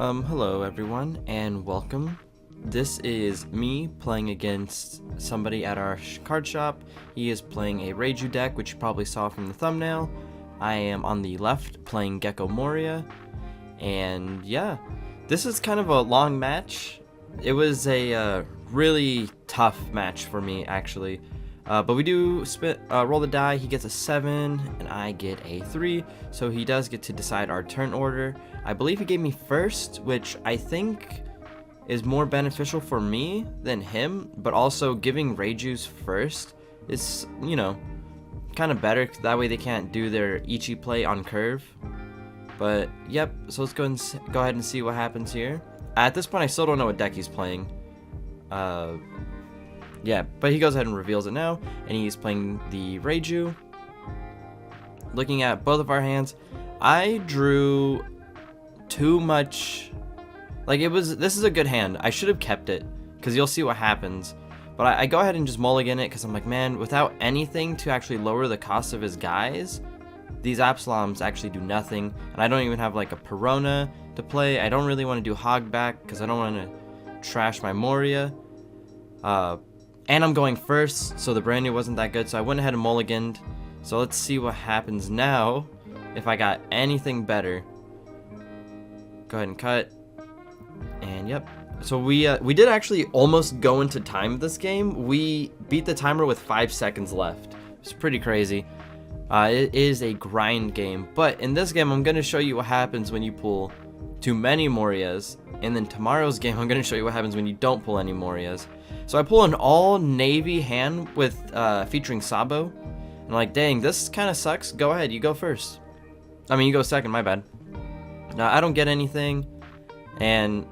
Hello everyone, and welcome. This is me playing against somebody at our card shop. He is playing a Reiju deck, which you probably saw from the thumbnail. I am on the left playing Gecko Moria, and yeah, this is kind of a long match. It was a really tough match for me, actually. But we do roll the die. He gets a 7 and I get a 3, so he does get to decide our turn order. I believe he gave me first, which I think is more beneficial for me than him, but also giving Reiju's first is, you know, kind of better. That way they can't do their Ichi play on curve. But yep, so let's go ahead and see what happens here. At this point I still don't know what deck he's playing. Yeah, but he goes ahead and reveals it now, and he's playing the Reiju. Looking at both of our hands, I drew too much. Like, this is a good hand. I should have kept it, because you'll see what happens. But I go ahead and just mulligan it, because I'm like, man, without anything to actually lower the cost of his guys, these Absaloms actually do nothing. And I don't even have, like, a Perona to play. I don't really want to do Hog back, because I don't want to trash my Moria. And I'm going first, so the brand new wasn't that good, so I went ahead and mulliganed. So let's see what happens now, if I got anything better. Go ahead and cut. And yep. So we did actually almost go into time this game. We beat the timer with 5 seconds left. It's pretty crazy. It is a grind game, but in this game I'm going to show you what happens when you pull too many Morias, and then tomorrow's game I'm going to show you what happens when you don't pull any Morias. So I pull an all navy hand with featuring Sabo, and I'm like, dang, this kind of sucks. Go ahead, you go first. I mean, you go second, my bad. I don't get anything, and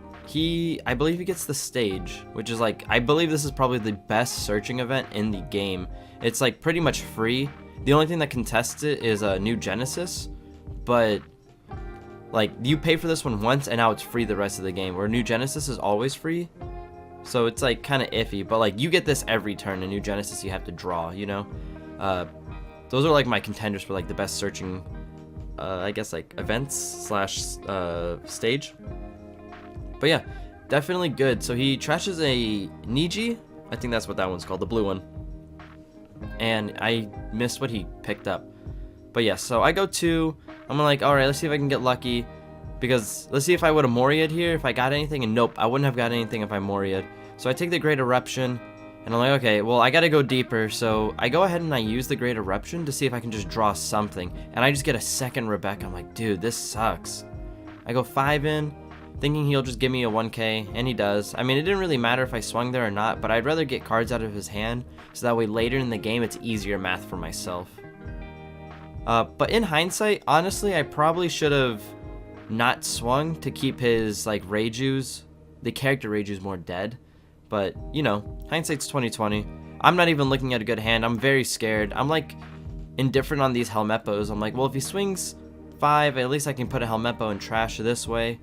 I believe he gets the stage, which is like, I believe this is probably the best searching event in the game. It's like pretty much free. The only thing that contests it is a new Genesis, but like, you pay for this one once and now it's free the rest of the game, where New Genesis is always free. So it's like kind of iffy, but like, you get this every turn. A New Genesis you have to draw, you know. Those are like my contenders for like the best searching, I guess, like events slash stage. But yeah, definitely good. So he trashes a Niji, I think that's what that one's called, the blue one, and I missed what he picked up. But yeah, so I go 2. I'm like, alright, let's see if I can get lucky, because let's see if I would have Moria'd here, if I got anything, and nope, I wouldn't have got anything if I Moria'd. So I take the Great Eruption, and I'm like, okay, well, I gotta go deeper, so I go ahead and I use the Great Eruption to see if I can just draw something, and I just get a second Rebecca. I'm like, dude, this sucks. I go 5 in, thinking he'll just give me a 1k, and he does. I mean, it didn't really matter if I swung there or not, but I'd rather get cards out of his hand, so that way later in the game it's easier math for myself. But in hindsight, honestly, I probably should have not swung to keep his, like, Reiju's, the character Reiju's, more dead. But, you know, hindsight's 2020. I'm not even looking at a good hand. I'm very scared. I'm, like, indifferent on these Helmeppos. I'm like, well, if he swings 5, at least I can put a Helmeppo and trash this way.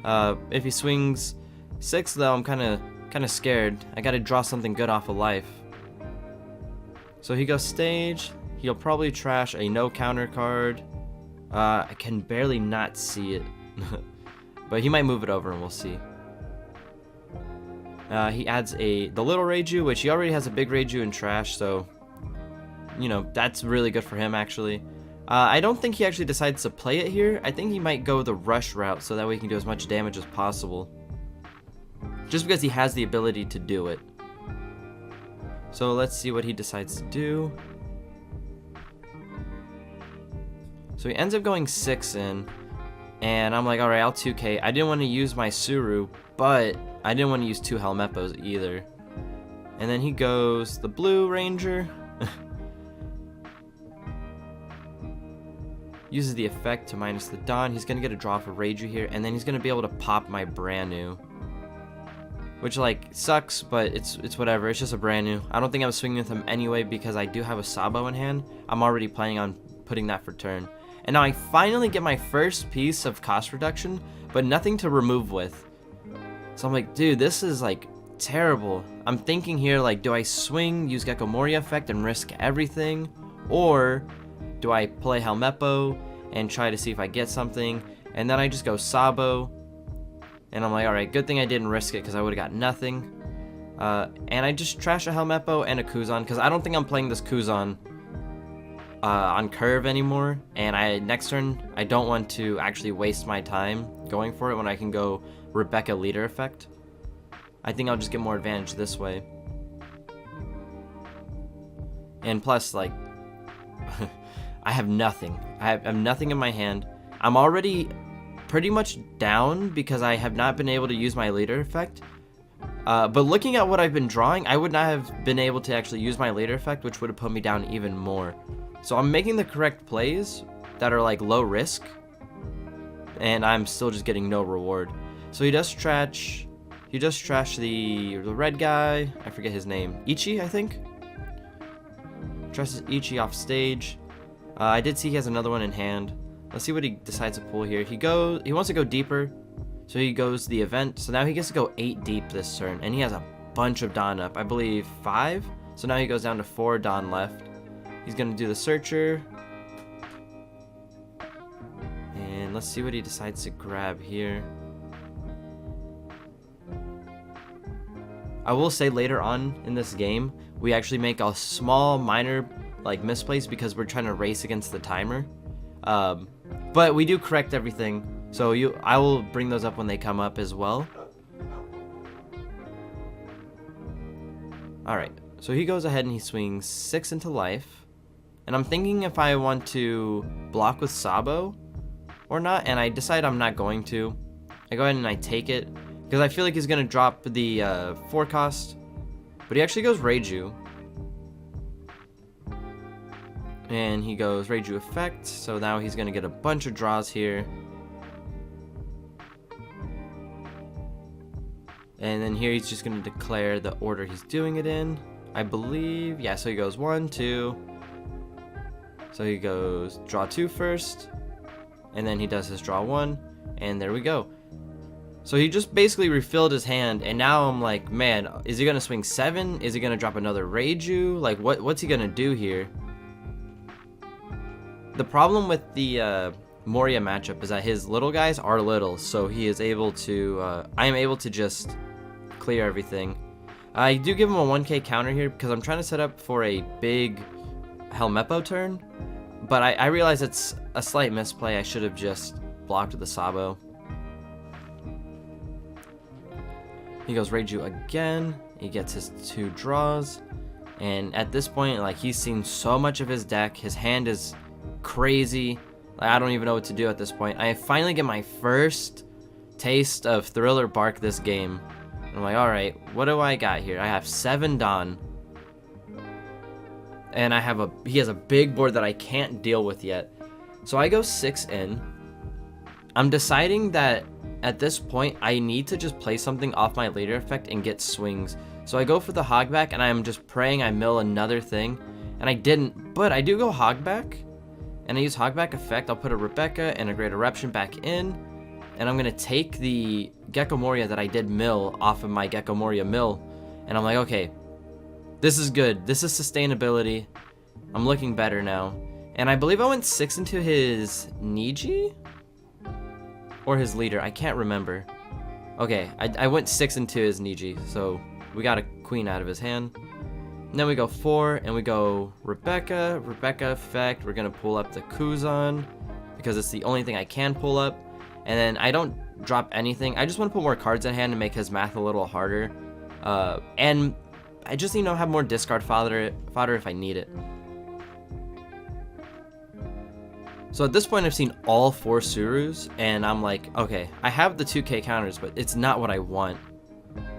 If he swings 6, though, I'm kind of scared. I gotta draw something good off of life. So he goes stage. He'll probably trash a no counter card. I can barely not see it. But he might move it over and we'll see. He adds the little Reiju, which he already has a big Reiju in trash, so, you know, that's really good for him, actually. I don't think he actually decides to play it here. I think he might go the rush route, so that way he can do as much damage as possible. Just because he has the ability to do it. So let's see what he decides to do. So he ends up going 6 in, and I'm like, alright, I'll 2k. I didn't want to use my Suru, but I didn't want to use 2 Helmeppos either. And then he goes the blue Ranger. Uses the effect to minus the Dawn. He's going to get a draw for Reiju here, and then he's going to be able to pop my brand new. Which, like, sucks, but it's whatever. It's just a brand new. I don't think I was swinging with him anyway, because I do have a Sabo in hand. I'm already planning on putting that for turn. And now I finally get my first piece of cost reduction, but nothing to remove with. So I'm like, dude, this is, like, terrible. I'm thinking here, like, do I swing, use Gecko Moria effect, and risk everything? Or do I play Helmeppo and try to see if I get something? And then I just go Sabo, And I'm like, alright, good thing I didn't risk it because I would have got nothing. And I just trash a Helmeppo and a Kuzan because I don't think I'm playing this Kuzan on curve anymore. And next turn, I don't want to actually waste my time going for it when I can go Rebecca leader effect. I think I'll just get more advantage this way. And plus, like, I have nothing. I have nothing in my hand. I'm already pretty much down because I have not been able to use my leader effect. But looking at what I've been drawing, I would not have been able to actually use my leader effect, which would have put me down even more. So I'm making the correct plays that are like low risk, and I'm still just getting no reward. So he does trash the red guy. I forget his name. Ichi, I think. Trashes Ichi off stage. I did see he has another one in hand. Let's see what he decides to pull here. He wants to go deeper, so he goes the event. So now he gets to go 8 deep this turn, and he has a bunch of Dawn up. I believe 5. So now he goes down to 4 Dawn left. He's gonna do the searcher, and let's see what he decides to grab here. I will say later on in this game, we actually make a small minor like misplace because we're trying to race against the timer. But we do correct everything, so I will bring those up when they come up as well. Alright, so he goes ahead and he swings 6 into life. And I'm thinking if I want to block with Sabo or not, and I decide I'm not going to. I go ahead and I take it, because I feel like he's going to drop the 4 cost. But he actually goes Reiju. And he goes Reiju effect, so now he's going to get a bunch of draws here. And then here he's just going to declare the order he's doing it in, I believe. Yeah, so he goes 1, 2. So he goes draw 2 first, and then he does his draw 1, and there we go. So he just basically refilled his hand, and now I'm like, man, is he going to swing 7? Is he going to drop another Reiju? Like, what's he going to do here? The problem with the Moria matchup is that his little guys are little, so he is able to, I am able to just clear everything. I do give him a 1k counter here because I'm trying to set up for a big Helmeppo turn, but I realize it's a slight misplay. I should have just blocked with the Sabo. He goes Reiju again. He gets his 2 draws, and at this point, like, he's seen so much of his deck. His hand is crazy. Like, I don't even know what to do at this point. I finally get my first taste of Thriller Bark this game. I'm like, alright, what do I got here? I have 7 Dawn. And he has a big board that I can't deal with yet. So I go 6 in. I'm deciding that at this point, I need to just play something off my leader effect and get swings. So I go for the Hogback, and I'm just praying I mill another thing. And I didn't, but I do go Hogback. And I use Hogback effect. I'll put a Rebecca and a Great Eruption back in. And I'm going to take the Gecko Moria that I did mill off of my Gecko Moria mill. And I'm like, okay, this is good. This is sustainability. I'm looking better now. And I believe I went 6 into his Niji? Or his leader. I can't remember. Okay, I went 6 into his Niji. So we got a queen out of his hand. And then we go 4 and we go Rebecca. Rebecca effect. We're going to pull up the Kuzan because it's the only thing I can pull up. And then I don't drop anything. I just want to put more cards in hand and make his math a little harder. And I just, have more discard fodder if I need it. So at this point, I've seen all 4 Surus, and I'm like, okay, I have the 2k counters, but it's not what I want.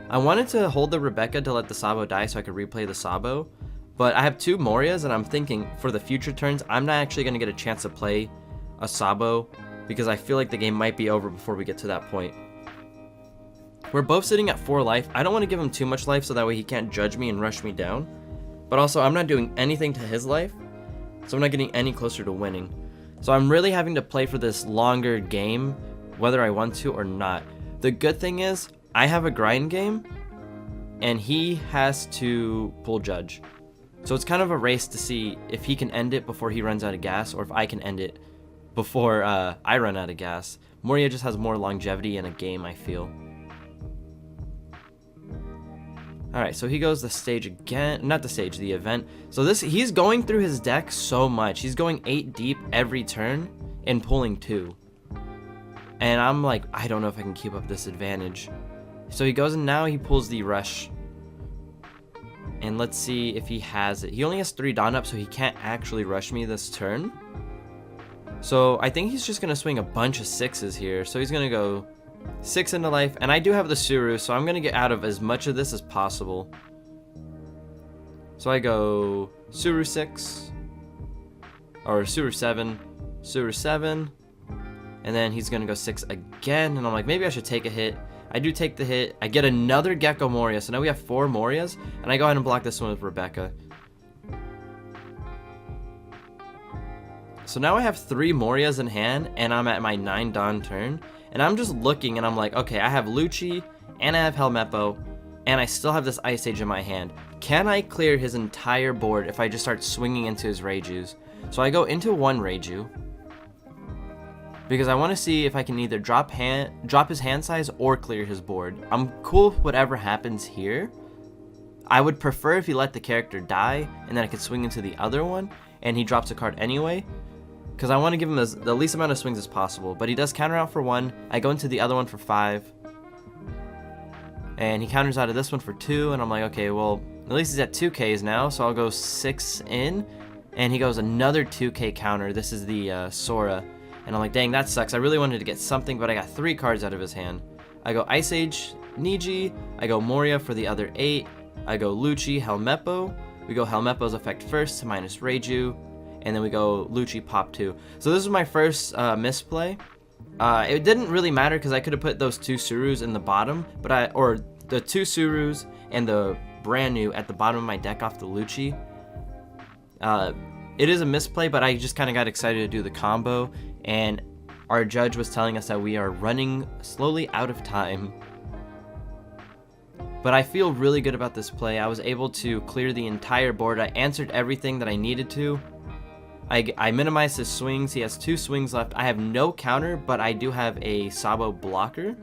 I wanted to hold the Rebecca to let the Sabo die so I could replay the Sabo, but I have 2 Morias, and I'm thinking for the future turns, I'm not actually going to get a chance to play a Sabo because I feel like the game might be over before we get to that point. We're both sitting at 4 life. I don't want to give him too much life so that way he can't judge me and rush me down, but also I'm not doing anything to his life, so I'm not getting any closer to winning. So I'm really having to play for this longer game, whether I want to or not. The good thing is, I have a grind game, and he has to pull judge. So it's kind of a race to see if he can end it before he runs out of gas, or if I can end it before I run out of gas. Moria just has more longevity in a game, I feel. Alright, so he goes the stage again. Not the stage, the event. So he's going through his deck so much. He's going 8 deep every turn and pulling 2. And I'm like, I don't know if I can keep up this advantage. So he goes and now he pulls the rush. And let's see if he has it. He only has 3 Dawn up, so he can't actually rush me this turn. So I think he's just going to swing a bunch of 6s here. So he's going to go 6 into life. And I do have the Suru, so I'm going to get out of as much of this as possible. So I go Suru 6. Or Suru 7. Suru 7. And then he's going to go 6 again. And I'm like, maybe I should take a hit. I do take the hit. I get another Gecko Moria. So now we have 4 Morias. And I go ahead and block this one with Rebecca. So now I have 3 Morias in hand. And I'm at my 9 Dawn turn. And I'm just looking and I'm like, okay, I have Lucci. And I have Helmeppo. And I still have this Ice Age in my hand. Can I clear his entire board if I just start swinging into his Reijus? So I go into 1 Reiju. Because I want to see if I can either drop his hand size or clear his board. I'm cool with whatever happens here. I would prefer if he let the character die, and then I could swing into the other one, and he drops a card anyway. Because I want to give him the least amount of swings as possible. But he does counter out for 1. I go into the other one for 5. And he counters out of this one for 2, and I'm like, okay, well, at least he's at 2Ks now, so I'll go 6 in. And he goes another 2K counter. This is the Sora. And I'm like, dang, that sucks. I really wanted to get something, but I got 3 cards out of his hand. I go Ice Age, Niji. I go Moria for the other 8. I go Lucci, Helmeppo. We go Helmeppo's effect first to minus Reiju. And then we go Lucci, pop 2. So this is my first misplay. It didn't really matter because I could have put those 2 Surus in the bottom. Or the 2 Surus and the brand new at the bottom of my deck off the Lucci. It is a misplay, but I just kind of got excited to do the combo. And our judge was telling us that we are running slowly out of time. But I feel really good about this play. I was able to clear the entire board. I answered everything that I needed to. I minimized his swings. He has 2 swings left. I have no counter, but I do have a Sabo blocker.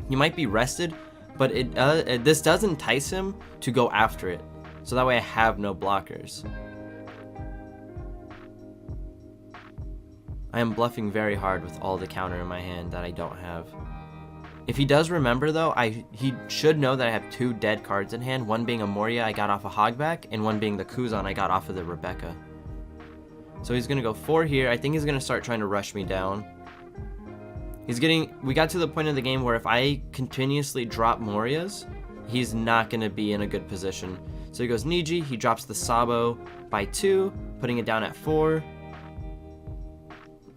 He might be rested, but this does entice him to go after it. So that way I have no blockers. I am bluffing very hard with all the counter in my hand that I don't have. If he does remember though, he should know that I have 2 dead cards in hand, one being a Moria I got off a Hogback, and one being the Kuzan I got off of the Rebecca. So he's gonna go 4 here. I think he's gonna start trying to rush me down. We got to the point of the game where if I continuously drop Morias, he's not gonna be in a good position. So he goes Niji, he drops the Sabo by 2, putting it down at 4.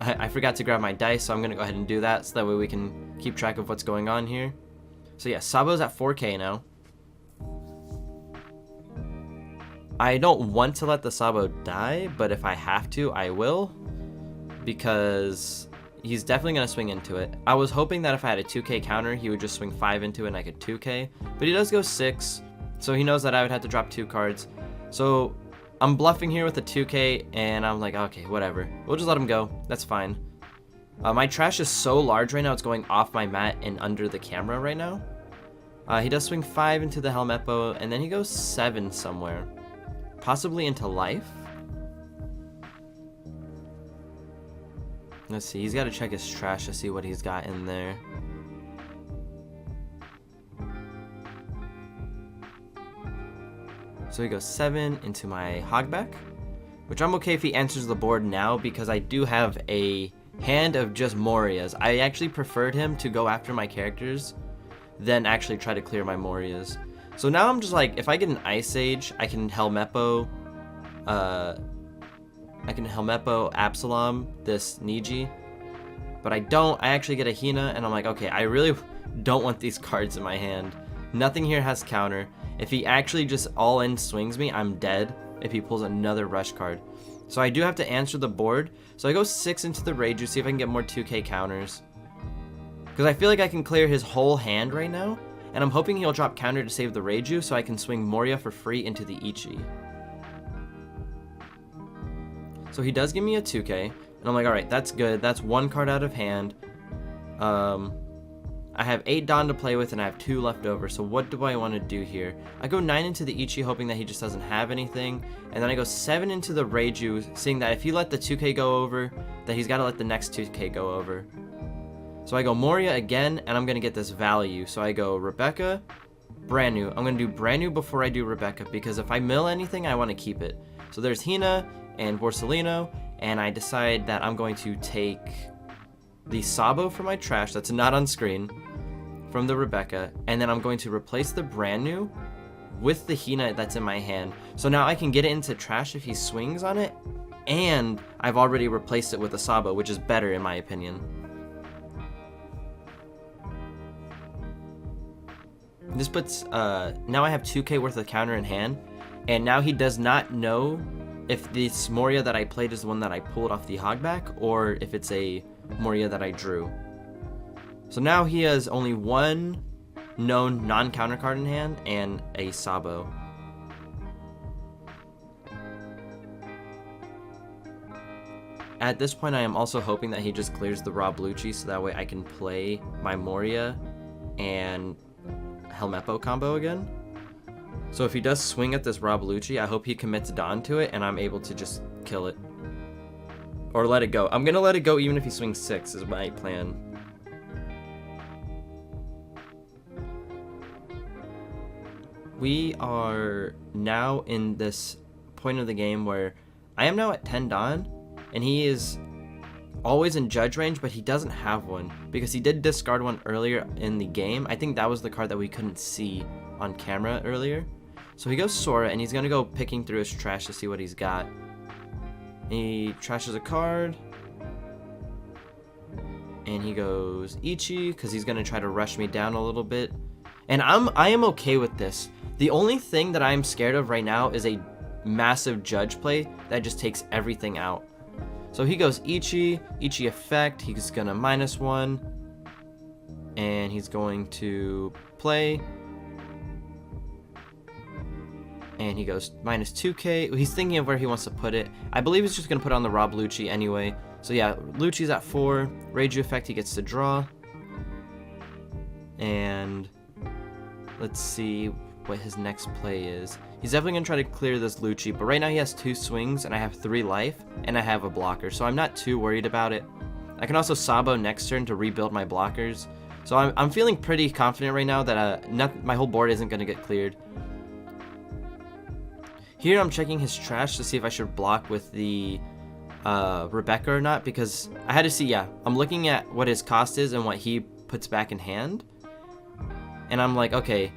I forgot to grab my dice, so I'm going to go ahead and do that so that way we can keep track of what's going on here. So yeah, Sabo's at 4K now. I don't want to let the Sabo die, but if I have to, I will. Because he's definitely going to swing into it. I was hoping that if I had a 2K counter, he would just swing 5 into it and I could 2K. But he does go 6, so he knows that I would have to drop 2 cards. So I'm bluffing here with a 2K, and I'm like, okay, whatever. We'll just let him go. That's fine. My trash is so large right now, it's going off my mat and under the camera right now. He does swing 5 into the Helmeppo, and then he goes 7 somewhere. Possibly into life? Let's see, he's got to check his trash to see what he's got in there. So he goes 7 into my Hogback, which I'm okay if he answers the board now because I do have a hand of just Morias. I actually preferred him to go after my characters than actually try to clear my Morias. So now I'm just like, if I get an Ice Age, I can Helmeppo Absalom this Niji. But I don't. I actually get a Hina, and I'm like, okay, I really don't want these cards in my hand. Nothing here has counter. If he actually just all-in swings me, I'm dead if he pulls another rush card. So I do have to answer the board. So I go 6 into the Reiju, see if I can get more 2K counters. Because I feel like I can clear his whole hand right now. And I'm hoping he'll drop counter to save the Reiju so I can swing Moria for free into the Ichi. So he does give me a 2K. And I'm like, alright, that's good. That's 1 card out of hand. I have 8 Dawn to play with, and I have 2 left over, so what do I want to do here? I go 9 into the Ichi, hoping that he just doesn't have anything, and then I go 7 into the Reiju, seeing that if he let the 2k go over, that he's got to let the next 2k go over. So I go Moria again, and I'm going to get this value. So I go Rebecca, brand new. I'm going to do brand new before I do Rebecca, because if I mill anything, I want to keep it. So there's Hina and Borsalino, and I decide that I'm going to take the Sabo for my trash, that's not on screen, from the Rebecca, and then I'm going to replace the brand new with the Hina that's in my hand. So now I can get it into trash if he swings on it, and I've already replaced it with a Sabo, which is better in my opinion. This puts, now I have 2k worth of counter in hand, and now he does not know if this Moria that I played is the one that I pulled off the hogback, or if it's a Moria that I drew. So now he has only one known non-counter card in hand and a Sabo. At this point I am also hoping that he just clears the Raw Bluchi, so that way I can play my Moria and Helmeppo combo again. So if he does swing at this Raw Bluchi, I hope he commits Dawn to it and I'm able to just kill it. Or let it go. I'm gonna let it go even if he swings 6 is my plan. We are now in this point of the game where I am now at 10 Dawn, and he is always in judge range, but he doesn't have one because he did discard one earlier in the game. I think that was the card that we couldn't see on camera earlier. So he goes Sora, and he's gonna go picking through his trash to see what he's got. He trashes a card, and he goes Ichi because he's gonna try to rush me down a little bit, and I am okay with this. The only thing that I'm scared of right now is a massive judge play that just takes everything out. So he goes Ichi effect, he's gonna -1, and he's going to play, and he goes -2k. He's thinking of where he wants to put it. I believe he's just gonna put on the Raw Lucci anyway. So yeah, Lucci's at 4, Reiju effect, he gets to draw, and let's see what his next play is. He's definitely gonna try to clear this Lucci, but right now he has 2 swings, and I have 3 life, and I have a blocker, so I'm not too worried about it. I can also Sabo next turn to rebuild my blockers, so I'm feeling pretty confident right now that my whole board isn't gonna get cleared. Here I'm checking his trash to see if I should block with the Rebecca or not, because I had to see, yeah, I'm looking at what his cost is and what he puts back in hand, and I'm like, okay,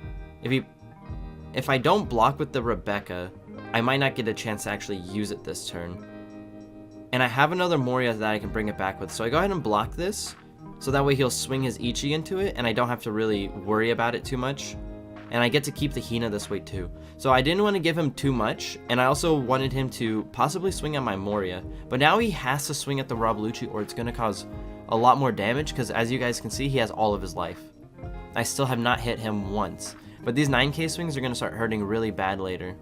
if I don't block with the Rebecca, I might not get a chance to actually use it this turn. And I have another Moria that I can bring it back with, so I go ahead and block this, so that way he'll swing his Ichi into it, and I don't have to really worry about it too much. And I get to keep the Hina this way too. So I didn't want to give him too much, and I also wanted him to possibly swing at my Moria. But now he has to swing at the Raw Lucci, or it's going to cause a lot more damage, because as you guys can see, he has all of his life. I still have not hit him once. But these 9k swings are going to start hurting really bad later.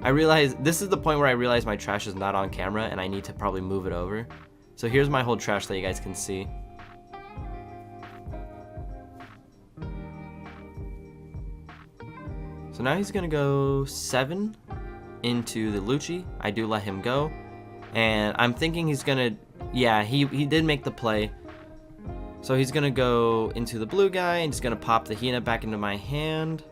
I realize, this is the point where I realize my trash is not on camera, and I need to probably move it over. So here's my whole trash that you guys can see. So now he's going to go 7 into the Lucci. I do let him go. And I'm thinking he's going to, yeah, he did make the play. So he's going to go into the blue guy, and he's going to pop the Hina back into my hand.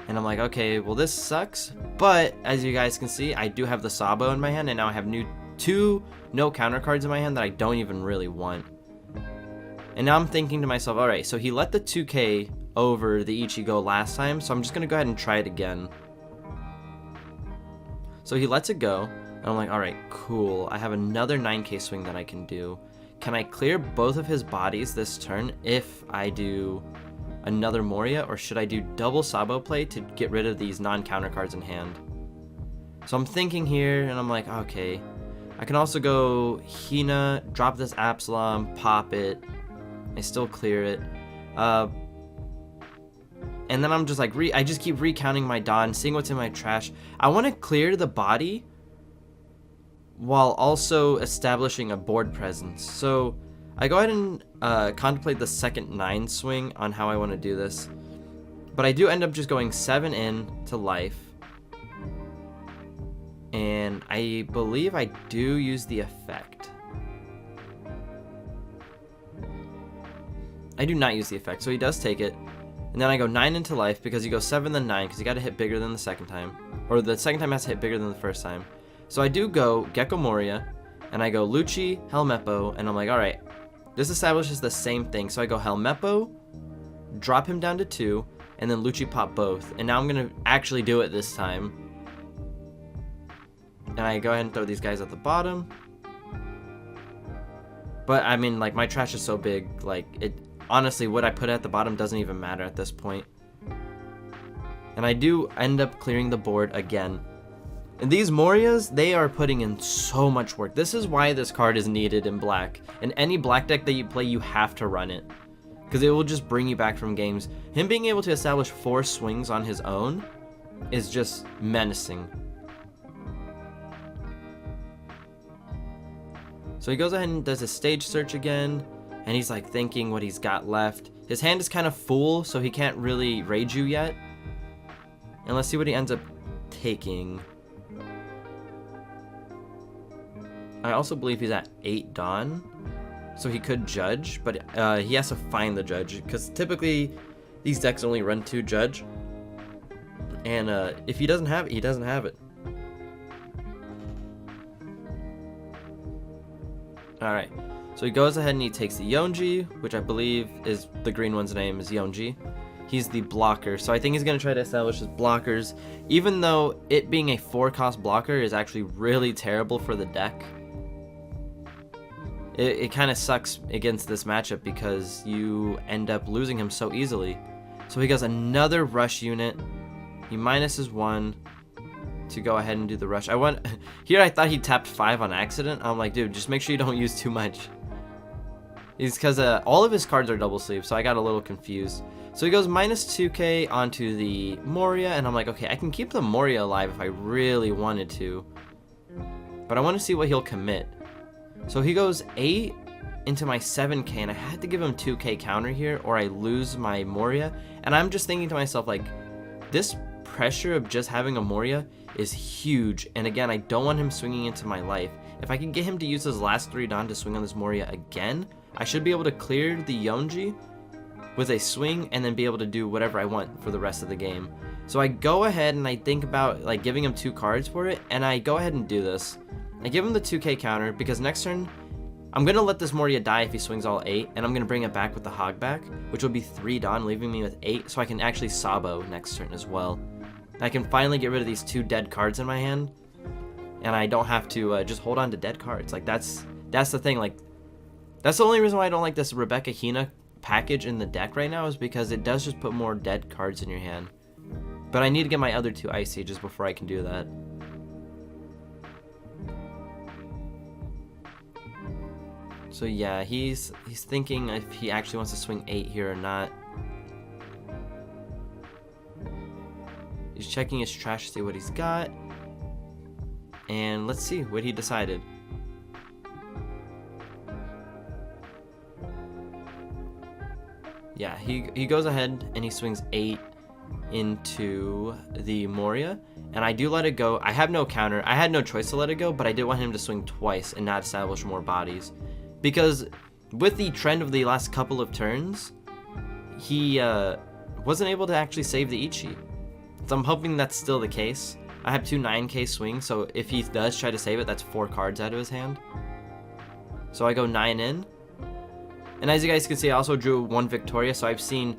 And I'm like, okay, well this sucks. But as you guys can see, I do have the Sabo in my hand, and now I have 2 no counter cards in my hand that I don't even really want. And now I'm thinking to myself, alright, so he let the 2k over the Ichi go last time, so I'm just going to go ahead and try it again. So he lets it go, and I'm like, alright, cool, I have another 9k swing that I can do. Can I clear both of his bodies this turn if I do another Moria, or should I do double Sabo play to get rid of these non-counter cards in hand? So I'm thinking here, and I'm like, okay, I can also go Hina, drop this Absalom, pop it, I still clear it, and then I'm just like, I just keep recounting my Dawn, seeing what's in my trash. I want to clear the body while also establishing a board presence. So I go ahead and contemplate the second 9 swing on how I want to do this. But I do end up just going 7 in to life. And I believe I do use the effect. I do not use the effect, so he does take it. And then I go 9 into life because you go 7 then 9 because you got to hit bigger than the second time. Or the second time has to hit bigger than the first time. So I do go Gecko Moria, and I go Lucci, Helmeppo, and I'm like, alright, this establishes the same thing. So I go Helmeppo, drop him down to 2, and then Lucci pop both. And now I'm going to actually do it this time. And I go ahead and throw these guys at the bottom. But, I mean, like, my trash is so big, like, it... Honestly, what I put at the bottom doesn't even matter at this point. And I do end up clearing the board again. And these Morias, they are putting in so much work. This is why this card is needed in black. In any black deck that you play, you have to run it. Because it will just bring you back from games. Him being able to establish 4 swings on his own is just menacing. So he goes ahead and does a stage search again. And he's like thinking what he's got left. His hand is kind of full, so he can't really Reiju yet. And let's see what he ends up taking. I also believe he's at 8 Dawn. So he could judge, but he has to find the judge. Because typically, these decks only run 2 judge. And if he doesn't have it, he doesn't have it. Alright. So he goes ahead and he takes the Yonji, which I believe is the green one's name is Yonji. He's the blocker, so I think he's going to try to establish his blockers, even though it being a 4-cost blocker is actually really terrible for the deck. It kind of sucks against this matchup because you end up losing him so easily. So he goes another rush unit. He minuses 1 to go ahead and do the rush. Here I thought he tapped 5 on accident. I'm like, dude, just make sure you don't use too much. It's because all of his cards are double sleeve, so I got a little confused. So he goes minus 2k onto the Moria, and I'm like, okay, I can keep the Moria alive if I really wanted to. But I want to see what he'll commit. So he goes 8 into my 7k, and I had to give him 2k counter here, or I lose my Moria. And I'm just thinking to myself, like, this pressure of just having a Moria is huge. And again, I don't want him swinging into my life. If I can get him to use his last 3 Dawn to swing on this Moria again, I should be able to clear the Yonji with a swing and then be able to do whatever I want for the rest of the game. So I go ahead and I think about like giving him 2 cards for it, and I go ahead and do this. I give him the 2k counter because next turn I'm going to let this Moria die if he swings all 8, and I'm going to bring it back with the Hog back, which will be 3 Dawn, leaving me with 8, so I can actually Sabo next turn as well. I can finally get rid of these 2 dead cards in my hand, and I don't have to just hold on to dead cards. Like that's the thing, like that's the only reason why I don't like this Rebecca Hina package in the deck right now, is because it does just put more dead cards in your hand. But I need to get my other 2 Ice Ages before I can do that. So yeah, he's thinking if he actually wants to swing 8 here or not. He's checking his trash to see what he's got. And let's see what he decided. Yeah, he goes ahead and he swings 8 into the Moria, and I do let it go. I have no counter. I had no choice to let it go, but I did want him to swing twice and not establish more bodies. Because with the trend of the last couple of turns, he wasn't able to actually save the Ichi. So I'm hoping that's still the case. I have 2 9k swings, so if he does try to save it, that's 4 cards out of his hand. So I go 9 in. And as you guys can see, I also drew 1 Victoria, so I've seen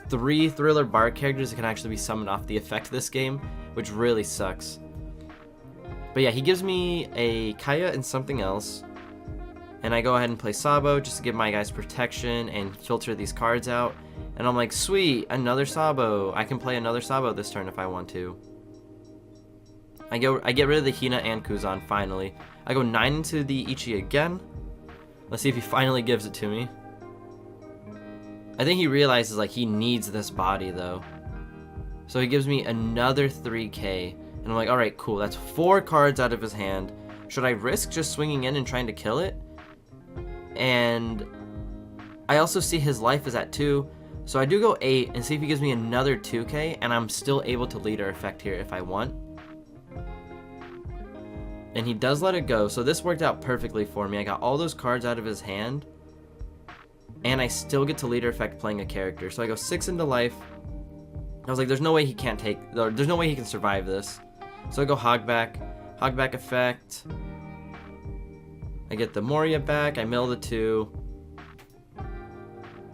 3 Thriller Bar characters that can actually be summoned off the effect this game, which really sucks. But yeah, he gives me a Kaya and something else. And I go ahead and play Sabo just to give my guys protection and filter these cards out. And I'm like, sweet, another Sabo. I can play another Sabo this turn if I want to. I get rid of the Hina and Kuzan finally. I go 9 into the Ichi again. Let's see if he finally gives it to me. I think he realizes like he needs this body though. So he gives me another 3k. And I'm like, alright, cool. That's 4 cards out of his hand. Should I risk just swinging in and trying to kill it? And I also see his life is at 2, so I do go 8 and see if he gives me another 2k, and I'm still able to leader effect here if I want. And he does let it go, so this worked out perfectly for me. I got all those cards out of his hand, and I still get to leader effect playing a character. So I go 6 into life. I was like, there's no way he can't take, or there's no way he can survive this. So I go Hogback effect. I get the Moria back, I mill the 2.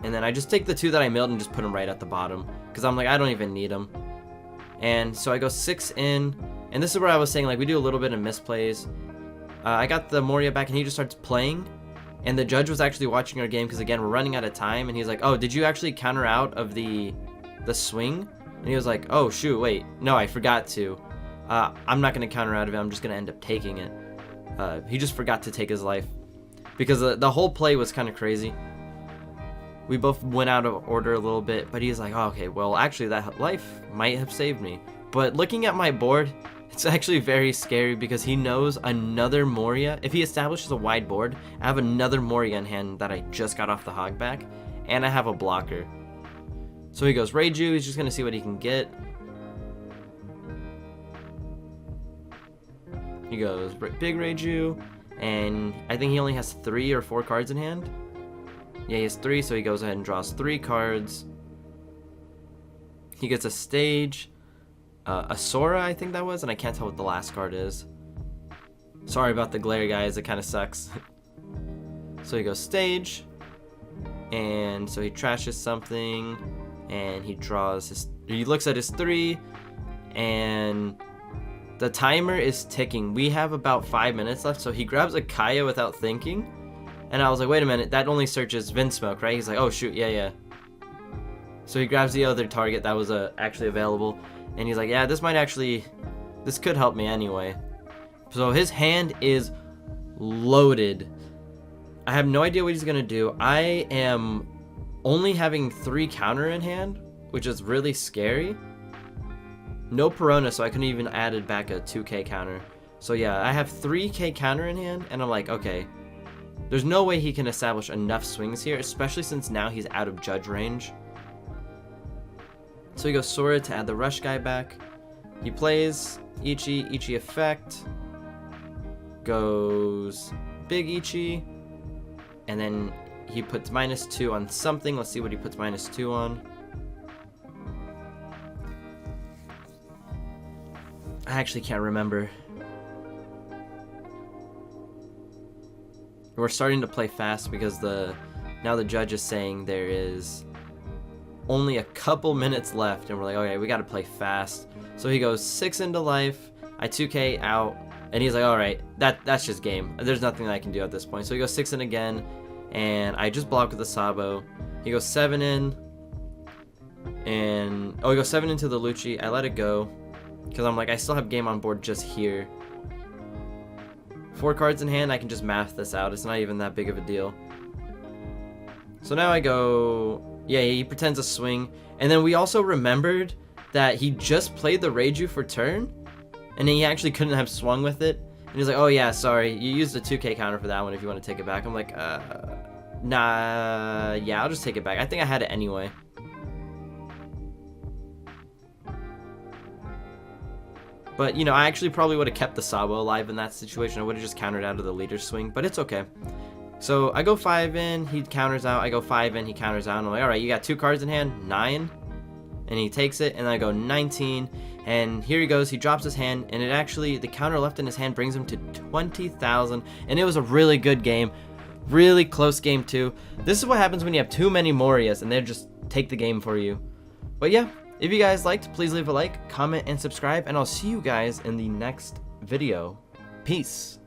And then I just take the 2 that I milled and just put them right at the bottom, because I'm like, I don't even need them. And so I go 6 in, and this is where I was saying, like, we do a little bit of misplays. I got the Moria back, and he just starts playing, and the judge was actually watching our game, because again, we're running out of time, and he's like, oh, did you actually counter out of the swing? And he was like, oh, shoot, wait, no, I forgot to. I'm not going to counter out of it, I'm just going to end up taking it. He just forgot to take his life, because the whole play was kind of crazy. We both went out of order a little bit, but he's like, oh, okay, well, actually, that life might have saved me. But looking at my board, it's actually very scary, because he knows another Moria. If he establishes a wide board, I have another Moria in hand that I just got off the Hogback, and I have a blocker. So he goes Reiju, he's just going to see what he can get. He goes big Reiju, and I think he only has 3 or 4 cards in hand. Yeah, he has 3, so he goes ahead and draws 3 cards. He gets a stage, a Sora, I think that was, and I can't tell what the last card is. Sorry about the glare, guys, it kind of sucks. So he goes stage, and so he trashes something, and he looks at his 3, and the timer is ticking. We have about 5 minutes left, so he grabs a Kaya without thinking. And I was like, wait a minute, that only searches Vinsmoke, right? He's like, oh shoot, yeah. So he grabs the other target that was actually available. And he's like, yeah, this could help me anyway. So his hand is loaded. I have no idea what he's gonna do. I am only having 3 counter in hand, which is really scary. No Perona, so I couldn't even added back a 2k counter. So yeah, I have 3k counter in hand, and I'm like, okay. There's no way he can establish enough swings here, especially since now he's out of judge range. So he goes Sora to add the rush guy back. He plays Ichi effect. Goes big Ichi. And then he puts -2 on something. Let's see what he puts -2 on. I actually can't remember. We're starting to play fast because now the judge is saying there is only a couple minutes left, and we're like, okay, we got to play fast. So he goes 6 into life, I 2k out, and he's like, all right, that's just game. There's nothing that I can do at this point. So he goes 6 in again, and I just block with the Sabo. He goes 7 in, and he goes 7 into the Lucci. I let it go because I'm like, I still have game on board just here. 4 cards in hand, I can just math this out. It's not even that big of a deal. So now I go, yeah, he pretends a swing. And then we also remembered that he just played the Reiju for turn, and he actually couldn't have swung with it. And he's like, oh yeah, sorry, you used a 2k counter for that one if you want to take it back. I'm like, nah, yeah, I'll just take it back. I think I had it anyway. But, you know, I actually probably would have kept the Sabo alive in that situation. I would have just countered out of the leader swing, but it's okay. So I go 5 in, he counters out. I go 5 in, he counters out. And I'm like, all right, you got 2 cards in hand, 9. And he takes it, and then I go 19. And here he goes, he drops his hand, and it actually, the counter left in his hand brings him to 20,000. And it was a really good game. Really close game, too. This is what happens when you have too many Morias, and they just take the game for you. But yeah. If you guys liked, please leave a like, comment, and subscribe, and I'll see you guys in the next video. Peace.